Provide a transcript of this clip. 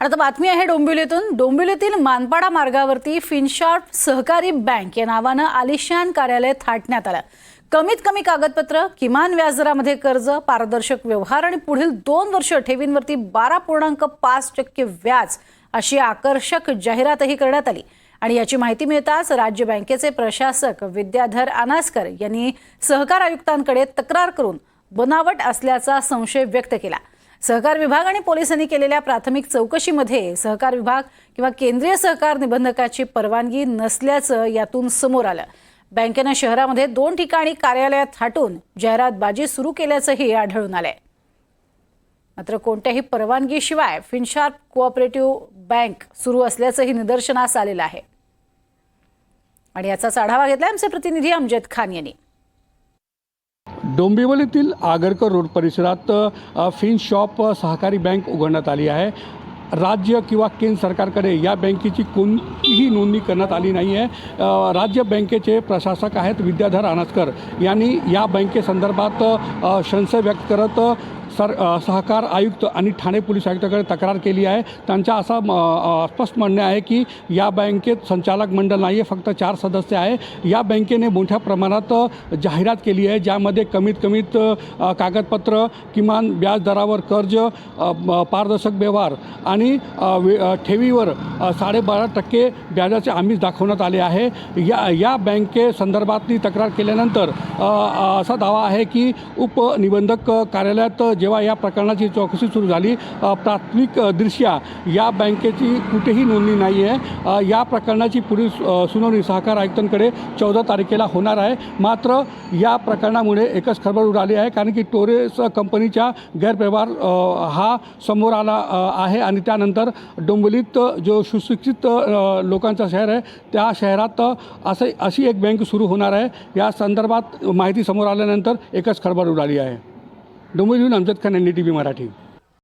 आता बातमी आहे डोंबिवलीतून। डोंबिवलीतील मानपाडा मार्गावरती फिनशॉर्प सहकारी बँक या नावानं आलिशान कार्यालय थाटण्यात आलं। कमीत कमी कागदपत्र, किमान व्याजदरामध्ये कर्ज, पारदर्शक व्यवहार आणि पुढील 2 वर्ष ठेवींवरती 12.5% व्याज अशी आकर्षक जाहिरातही करण्यात आली। आणि याची माहिती मिळताच राज्य बँकेचे प्रशासक विद्याधर अनासकर यांनी सहकार आयुक्तांकडे तक्रार करून बनावट असल्याचा संशय व्यक्त केला। सहकार विभाग आणि पोलिसांनी केलेल्या प्राथमिक चौकशीमध्ये सहकार विभाग किंवा केंद्रीय सहकार निबंधकाची परवानगी नसल्याचं यातून समोर आलं। बँकेने शहरामध्ये 2 ठिकाणी कार्यालयात थाटून जाहिरातबाजी सुरू केल्याचंही आढळून आलंय। मात्र कोणत्याही परवानगीशिवाय फिनशॉर्प कोऑपरेटिव्ह बँक सुरू असल्याचंही निदर्शनास आलेलं आहे। आणि याचाच आढावा घेतलाय आमचे प्रतिनिधी अमजद खान यांनी। डोंबिवलीतील आगरकर रोड परिसरात फिनशॉर्प सहकारी बँक उघडण्यात आली आहे। राज्य किंवा केंद्र सरकारकडे या बँकेची कोणतीही नोंदणी करण्यात आली नाही आहे। राज्य बँकेचे प्रशासक आहेत विद्याधर अनासकर यांनी या बँकेसंदर्भात संशय व्यक्त करत सहकार आयुक्त आणि ठाणे पोलीस आयुक्ताकडे तक्रार केली आहे। त्यांचा असा स्पष्ट म्हणणे आहे की या बँकेत संचालक मंडळ नाही आहे, फक्त 4 सदस्य आहे। या बँकेने मोठ्या प्रमाणात जाहिरात केली आहे, ज्यामध्ये कमीत कागदपत्र, किमान व्याज दरावर कर्ज, पारदर्शक व्यवहार आणि ठेवीवर 12.5% व्याजाचे आमिष दाखवण्यात आले आहे। या बँकेसंदर्भातली तक्रार केल्यानंतर असा दावा आहे की उपनिबंधक कार्यालयात जेव्हा या प्रकरणाची चौकशी सुरू झाली, प्राथमिकदृष्ट्या या बँकेची कुठेही नोंदणी नाही आहे। या प्रकरणाची पुढील सुनावणी सहकार आयुक्तांकडे 14 तारखेला होणार आहे। मात्र या प्रकरणामुळे एकच खळबळ उडाली आहे, कारण की टोरेस कंपनीच्या गैरव्यवहार हा समोर आला आहे आणि त्यानंतर डोंबिवलीत जो सुशिक्षित लोकांचा शहर आहे त्या शहरात अशी एक बँक सुरू होणार आहे। या संदर्भात माहिती समोर आल्यानंतर एकच खळबळ उडाली आहे। डोंबिवलीहून अमजद खान, NDTV मराठी।